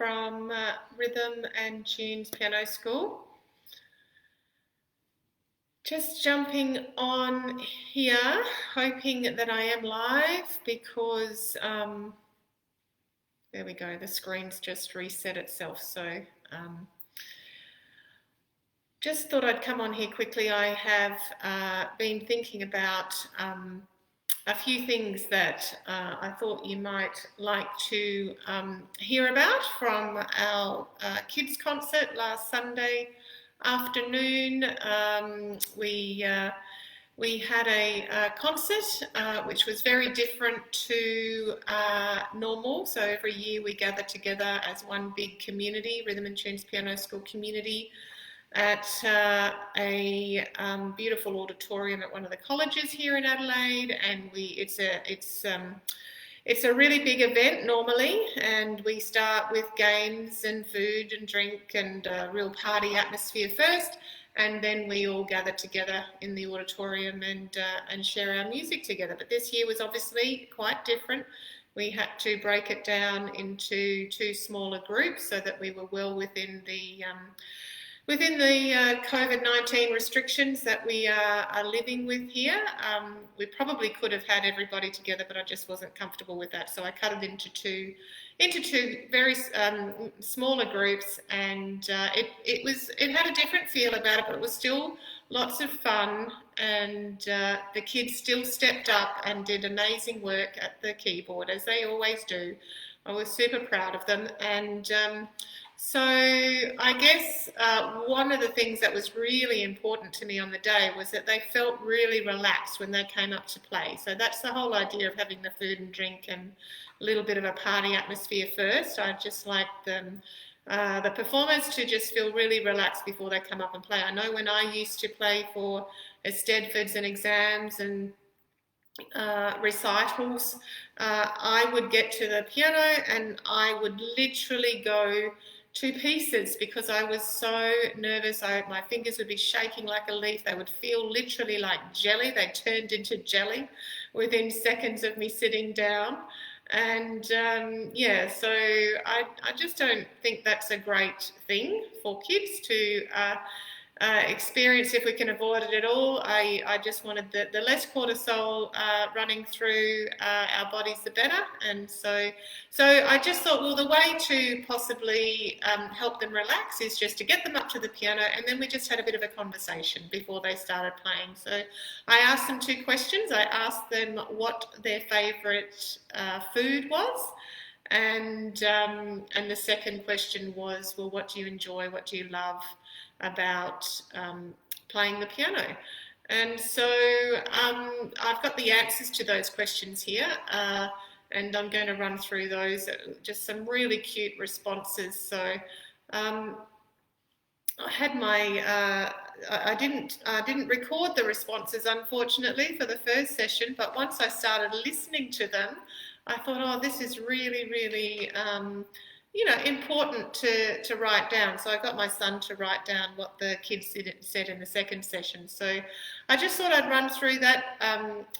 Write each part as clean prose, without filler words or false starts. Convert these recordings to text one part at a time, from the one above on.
from Rhythm and Tunes Piano School. Just jumping on here, hoping that I am live because, there we go, the screen's just reset itself. So just thought I'd come on here quickly. I have been thinking about a few things that I thought you might like to hear about from our kids concert last Sunday afternoon. We had a concert which was very different to normal. So every year we gather together as one big community, Rhythm and Tunes Piano School community, at a beautiful auditorium at one of the colleges here in Adelaide, and it's a really big event normally, and we start with games and food and drink and a real party atmosphere first, and then we all gather together in the auditorium and share our music together. But this year was obviously quite different. We had to break it down into two smaller groups so that we were well within the COVID-19 restrictions that we are living with here. We probably could have had everybody together, but I just wasn't comfortable with that. So I cut it into two very smaller groups, and it had a different feel about it, but it was still lots of fun, and the kids still stepped up and did amazing work at the keyboard, as they always do. I was super proud of them, and so I guess one of the things that was really important to me on the day was that they felt really relaxed when they came up to play. So that's the whole idea of having the food and drink and a little bit of a party atmosphere first. I just like them, the performers to just feel really relaxed before they come up and play. I know when I used to play for Stedfords and exams and recitals, I would get to the piano and I would literally go to pieces because I was so nervous. My fingers would be shaking like a leaf. They would feel literally like jelly. They turned into jelly within seconds of me sitting down. And yeah, so I just don't think that's a great thing for kids to experience if we can avoid it at all. I just wanted the less cortisol running through our bodies, the better. And so I just thought, well, the way to possibly help them relax is just to get them up to the piano, and then we just had a bit of a conversation before they started playing. So I asked them two questions. I asked them what their favourite food was, and the second question was, well, what do you enjoy? What do you love about playing the piano? And so I've got the answers to those questions here, and I'm going to run through those, just some really cute responses. So I had my I didn't record the responses, unfortunately, for the first session, but once I started listening to them, I thought, oh, this is really, really important to write down. So I got my son to write down what the kids said in the second session. So I just thought I'd run through that.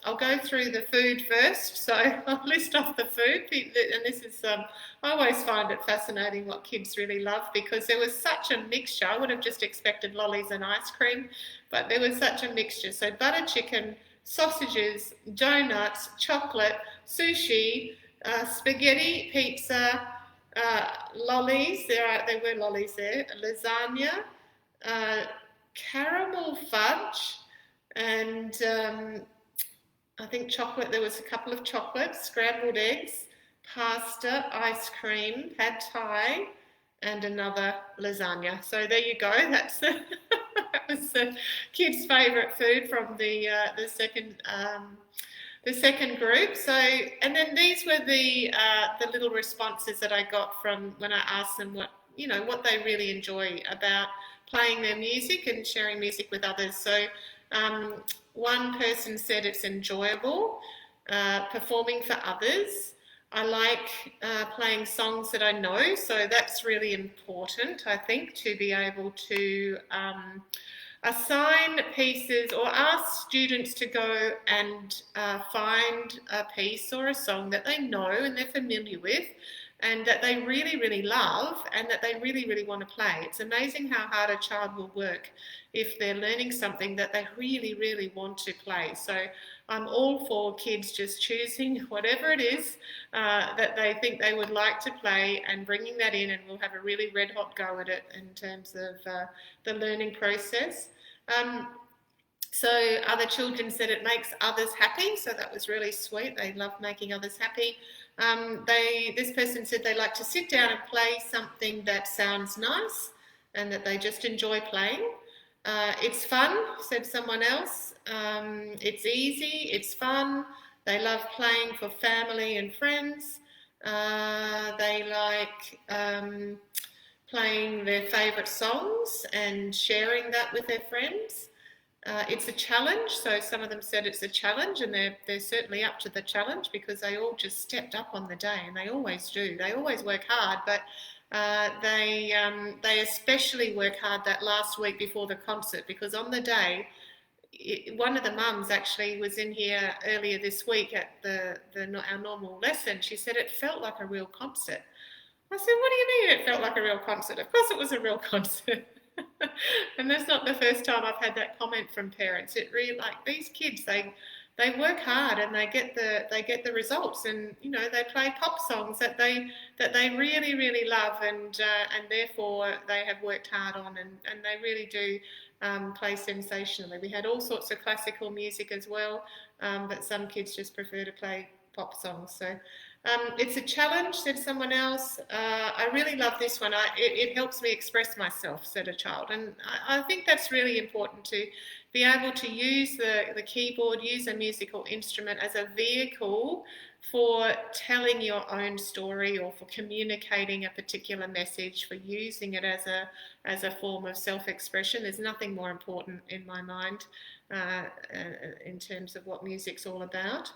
I'll go through the food first. So I'll list off the food. And this is, I always find it fascinating what kids really love, because there was such a mixture. I would have just expected lollies and ice cream, but there was such a mixture. So butter chicken, sausages, donuts, chocolate, sushi, spaghetti, pizza, lollies, there were lollies there, lasagna, caramel fudge, and I think chocolate. There was a couple of chocolates, scrambled eggs, pasta, ice cream, pad thai, and another lasagna. So there you go. That's that was the kids' favourite food from the second group. So, and then these were the little responses that I got from when I asked them what they really enjoy about playing their music and sharing music with others. So one person said it's enjoyable performing for others. I like playing songs that I know, so that's really important, I think, to be able to assign pieces or ask students to go and find a piece or a song that they know and they're familiar with, and that they really, really love, and that they really, really want to play. It's amazing how hard a child will work if they're learning something that they really, really want to play. So I'm all for kids just choosing whatever it is that they think they would like to play and bringing that in, and we'll have a really red hot go at it in terms of the learning process. So other children said it makes others happy, so that was really sweet. They love making others happy. This person said they like to sit down and play something that sounds nice and that they just enjoy playing. It's fun, said someone else. It's easy, it's fun. They love playing for family and friends. They like playing their favourite songs and sharing that with their friends. It's a challenge, so some of them said it's a challenge, and they're certainly up to the challenge because they all just stepped up on the day, and they always do. They always work hard, but they especially work hard that last week before the concert, because on the day, one of the mums actually was in here earlier this week at our normal lesson. She said it felt like a real concert. I said, what do you mean it felt like a real concert? Of course it was a real concert. And that's not the first time I've had that comment from parents. It really, like, these kids, they work hard and they get the results, and you know, they play pop songs that they really, really love, and therefore they have worked hard on, and they really do play sensationally. We had all sorts of classical music as well, but some kids just prefer to play pop songs. So it's a challenge, said someone else. I really love this one. It helps me express myself, said a child. And I think that's really important, to be able to use the keyboard, use a musical instrument as a vehicle for telling your own story, or for communicating a particular message, for using it as a form of self-expression. There's nothing more important in my mind in terms of what music's all about.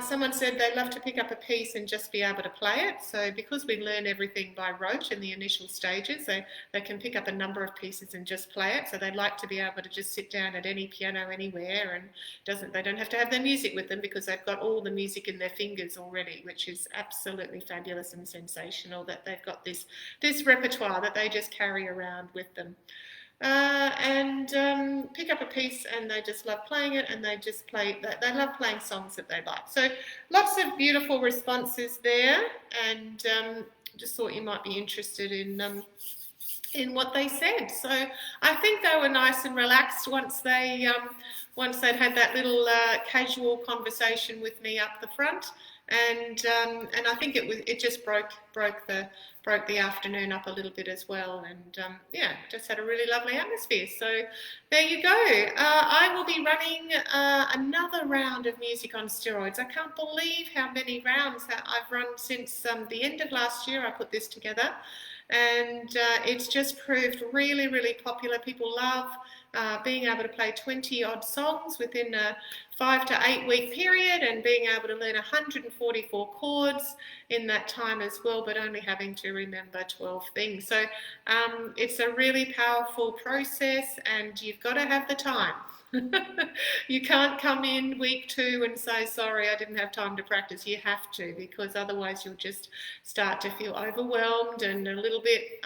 Someone said they love to pick up a piece and just be able to play it. So because we learn everything by rote in the initial stages, they can pick up a number of pieces and just play it. So they like to be able to just sit down at any piano anywhere, and they don't have to have their music with them because they've got all the music in their fingers already, which is absolutely fabulous and sensational, that they've got this repertoire that they just carry around with them. And pick up a piece and they just love playing it, and they love playing songs that they like. So lots of beautiful responses there, and just thought you might be interested in what they said. So I think they were nice and relaxed once they'd had that little casual conversation with me up the front, and I think it just broke the afternoon up a little bit as well, and just had a really lovely atmosphere. So there you go. I will be running another round of Music on Steroids. I can't believe how many rounds that I've run since the end of last year. I put this together, and it's just proved really, really popular. People love being able to play 20 odd songs within a 5 to 8 week period, and being able to learn 144 chords in that time as well, but only having to remember 12 things. So it's a really powerful process, and you've got to have the time. You can't come in week 2 and say, sorry, I didn't have time to practice. You have to, because otherwise you'll just start to feel overwhelmed and a little bit,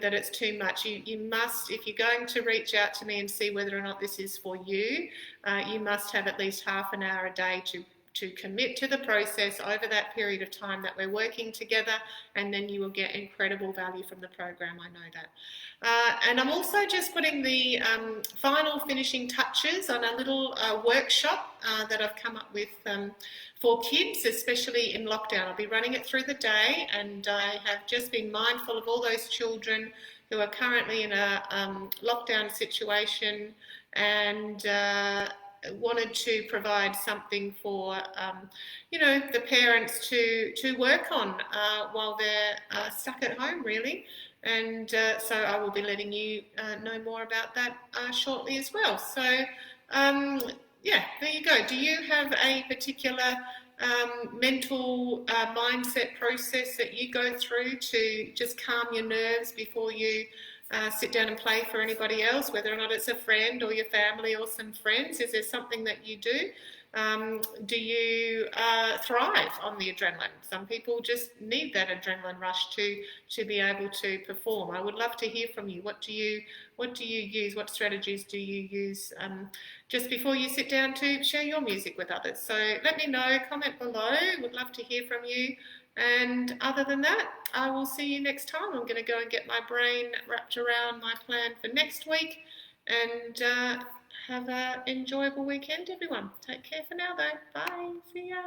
that it's too much. You must, if you're going to reach out to me and see whether or not this is for you, you must have at least half an hour a day to commit to the process over that period of time that we're working together, and then you will get incredible value from the program. I know that. And I'm also just putting the final finishing touches on a little workshop that I've come up with for kids, especially in lockdown. I'll be running it through the day, and I have just been mindful of all those children who are currently in a lockdown situation, and wanted to provide something for the parents to work on while they're stuck at home, really. And so I will be letting you know more about that shortly as well. So there you go. Do you have a particular mental mindset process that you go through to just calm your nerves before you sit down and play for anybody else, whether or not it's a friend or your family or some friends? Is there something that you do Do you thrive on the adrenaline? Some people just need that adrenaline rush to be able to perform. I would love to hear from you. What do you use? What strategies do you use just before you sit down to share your music with others? So let me know. Comment below. Would love to hear from you. And other than that, I will see you next time. I'm going to go and get my brain wrapped around my plan for next week. And have an enjoyable weekend, everyone. Take care for now, though. Bye. See ya.